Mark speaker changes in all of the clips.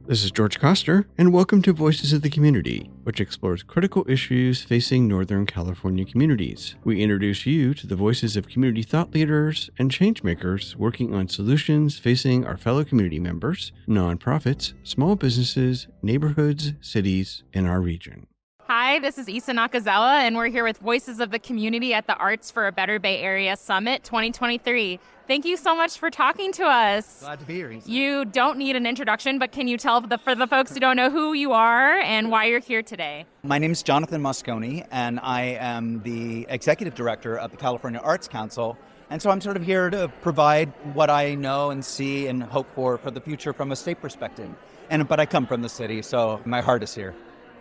Speaker 1: This is George Coster, and welcome to Voices of the Community, which explores critical issues facing Northern California communities. We introduce you to the voices of community thought leaders and changemakers working on solutions facing our fellow community members, nonprofits, small businesses, neighborhoods, cities, and our region.
Speaker 2: Hi, this is Isa Nakazawa, and we're here with Voices of the Community at the Arts for a Better Bay Area Summit 2023. Thank you so much for talking to us.
Speaker 3: Glad to be here, Isa.
Speaker 2: You don't need an introduction, but can you tell for the folks who don't know who you are and why you're here today?
Speaker 3: My name is Jonathan Moscone, and I am the Executive Director of the California Arts Council. And so I'm sort of here to provide what I know and see and hope for the future from a state perspective. But I come from the city, so my heart is here.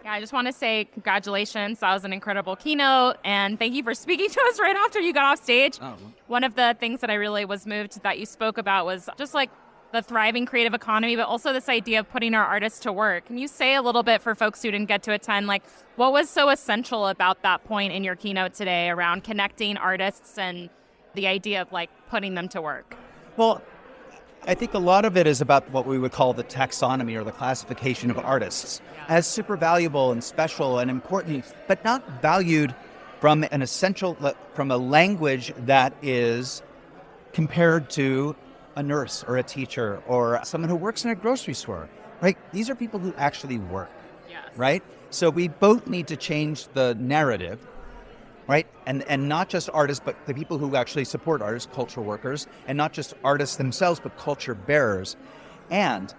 Speaker 2: Yeah, I just want to say congratulations. That was an incredible keynote, and thank you for speaking to us right after you got off stage.
Speaker 3: Oh.
Speaker 2: One of the things that I really was moved that you spoke about was just like the thriving creative economy, but also this idea of putting our artists to work. Can you say a little bit for folks who didn't get to attend, like what was so essential about that point in your keynote today around connecting artists and the idea of like putting them to work?
Speaker 3: Well, I think a lot of it is about what we would call the taxonomy or the classification of artists as super valuable and special and important, but not valued from from a language that is compared to a nurse or a teacher or someone who works in a grocery store, right? These are people who actually work, right? So we both need to change the narrative, right? And not just artists, but the people who actually support artists, cultural workers, and not just artists themselves, but culture bearers. And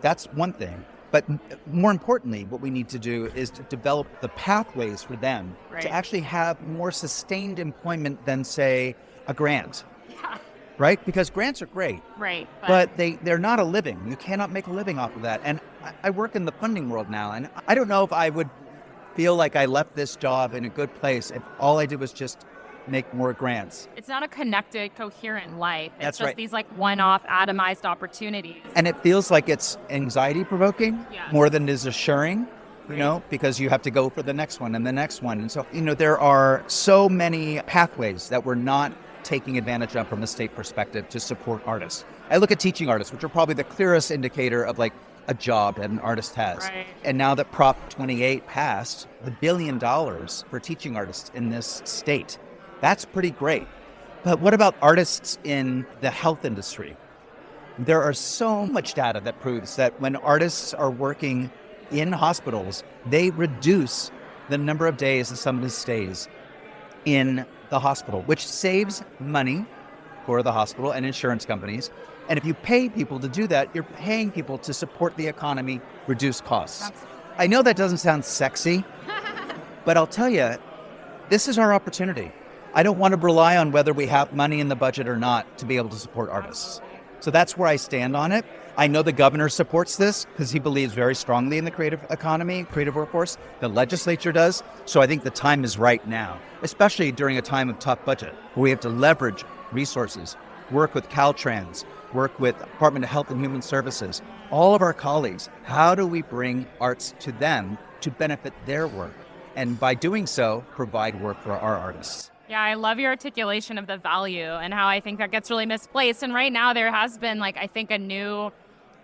Speaker 3: that's one thing. But more importantly, what we need to do is to develop the pathways for them to actually have more sustained employment than, say, a grant.
Speaker 2: Yeah.
Speaker 3: Right? Because grants are great.
Speaker 2: Right.
Speaker 3: But they're not a living. You cannot make a living off of that. And I work in the funding world now, and I don't know if I would feel like I left this job in a good place if all I did was just make more grants.
Speaker 2: It's not a connected, coherent life. It's
Speaker 3: That's
Speaker 2: just
Speaker 3: right.
Speaker 2: These like one-off atomized opportunities.
Speaker 3: And it feels like it's anxiety provoking more than it is assuring, because you have to go for the next one and the next one. And so, there are so many pathways that we're not taking advantage of from a state perspective to support artists. I look at teaching artists, which are probably the clearest indicator of like a job that an artist has.
Speaker 2: Right.
Speaker 3: And now that Prop 28 passed, $1 billion for teaching artists in this state. That's pretty great. But what about artists in the health industry? There are so much data that proves that when artists are working in hospitals, they reduce the number of days that somebody stays in the hospital, which saves money for the hospital and insurance companies. And if you pay people to do that, you're paying people to support the economy, reduce costs.
Speaker 2: Absolutely.
Speaker 3: I know that doesn't sound sexy, but I'll tell you, this is our opportunity. I don't want to rely on whether we have money in the budget or not to be able to support artists. So that's where I stand on it. I know the governor supports this because he believes very strongly in the creative economy, creative workforce. The legislature does. So I think the time is right now, especially during a time of tough budget, where we have to leverage resources, work with Caltrans, work with Department of Health and Human Services, all of our colleagues. How do we bring arts to them to benefit their work? And by doing so, provide work for our artists.
Speaker 2: Yeah, I love your articulation of the value and how I think that gets really misplaced. And right now there has been I think a new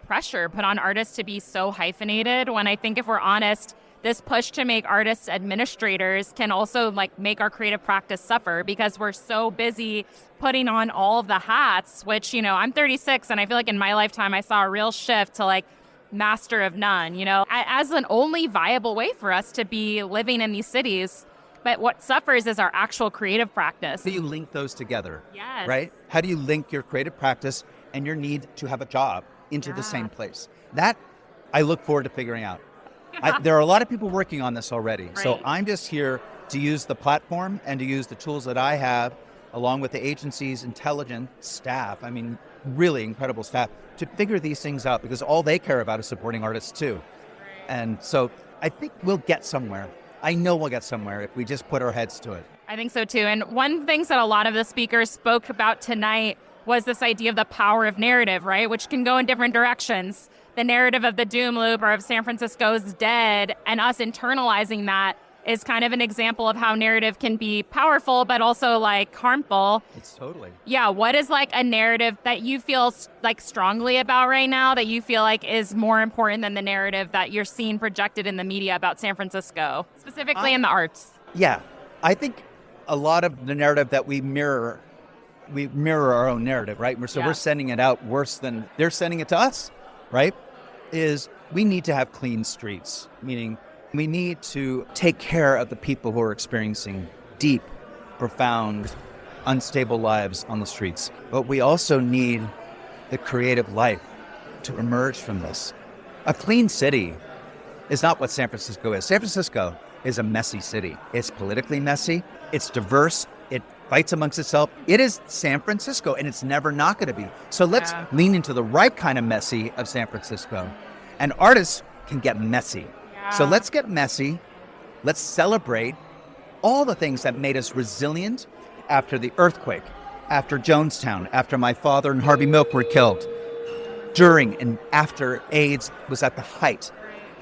Speaker 2: pressure put on artists to be so hyphenated, when I think if we're honest, this push to make artists administrators can also make our creative practice suffer because we're so busy putting on all of the hats, which, I'm 36 and I feel like in my lifetime I saw a real shift to master of none, as an only viable way for us to be living in these cities. But what suffers is our actual creative practice.
Speaker 3: How do you link those together?
Speaker 2: Yes.
Speaker 3: Right? How do you link your creative practice and your need to have a job into the same place? That I look forward to figuring out. There are a lot of people working on this already.
Speaker 2: Right.
Speaker 3: So I'm just here to use the platform and to use the tools that I have, along with the agency's intelligent staff, really incredible staff, to figure these things out, because all they care about is supporting artists too.
Speaker 2: Right.
Speaker 3: And so I think we'll get somewhere. I know we'll get somewhere if we just put our heads to it.
Speaker 2: I think so too. And one thing that a lot of the speakers spoke about tonight was this idea of the power of narrative, right? Which can go in different directions. The narrative of the doom loop or of San Francisco's dead, and us internalizing that is kind of an example of how narrative can be powerful, but also like harmful.
Speaker 3: It's totally.
Speaker 2: Yeah. What is like a narrative that you feel like strongly about right now that you feel like is more important than the narrative that you're seeing projected in the media about San Francisco, specifically in the arts?
Speaker 3: Yeah. I think a lot of the narrative that we mirror our own narrative, right? So we're sending it out worse than they're sending it to us, right? Is we need to have clean streets, meaning we need to take care of the people who are experiencing deep, profound, unstable lives on the streets. But we also need the creative life to emerge from this. A clean city is not what San Francisco is. San Francisco is a messy city. It's politically messy. It's diverse. It fights amongst itself. It is San Francisco, and it's never not going to be. So let's lean into the right kind of messy of San Francisco. And artists can get messy. So let's get messy. Let's celebrate all the things that made us resilient after the earthquake, after Jonestown, after my father and Harvey Milk were killed, during and after AIDS was at the height.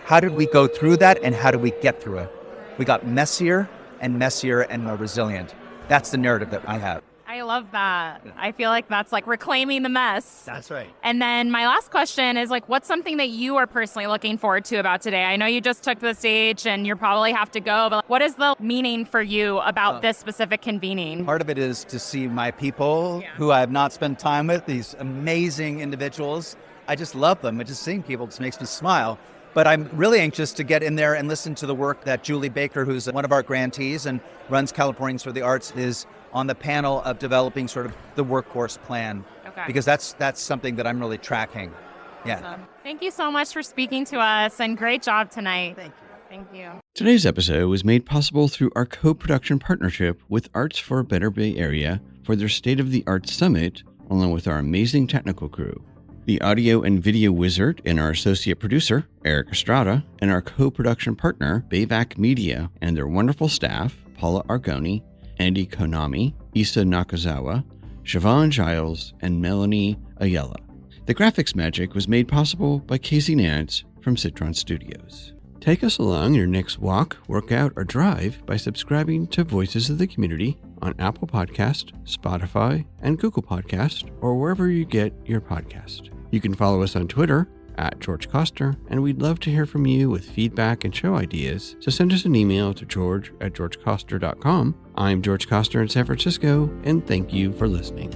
Speaker 3: How did we go through that, and how did we get through it? We got messier and more resilient. That's the narrative that I have.
Speaker 2: I love that. I feel like that's like reclaiming the mess.
Speaker 3: That's right.
Speaker 2: And then my last question is like, what's something that you are personally looking forward to about today? I know you just took the stage and you probably have to go, but what is the meaning for you about this specific convening?
Speaker 3: Part of it is to see my people who I have not spent time with, these amazing individuals. I just love them. Just seeing people just makes me smile. But I'm really anxious to get in there and listen to the work that Julie Baker, who's one of our grantees and runs Californians for the Arts, is on the panel of developing sort of the workforce plan. Okay. Because that's something that I'm really tracking. Yeah.
Speaker 2: Awesome. Thank you so much for speaking to us, and great job tonight.
Speaker 3: Thank you.
Speaker 2: Thank you.
Speaker 1: Today's episode was made possible through our co-production partnership with Arts for a Better Bay Area for their State of the Arts Summit, along with our amazing technical crew. The audio and video wizard and our associate producer, Eric Estrada, and our co-production partner, Bayvac Media, and their wonderful staff, Paula Argoni, Andy Konami, Issa Nakazawa, Siobhan Giles, and Melanie Ayala. The graphics magic was made possible by Casey Nance from Citron Studios. Take us along your next walk, workout, or drive by subscribing to Voices of the Community on Apple Podcast, Spotify, and Google Podcast, or wherever you get your podcast. You can follow us on Twitter @George Koster, and we'd love to hear from you with feedback and show ideas, so send us an email to george@georgekoster.com. I'm George Koster in San Francisco, and thank you for listening.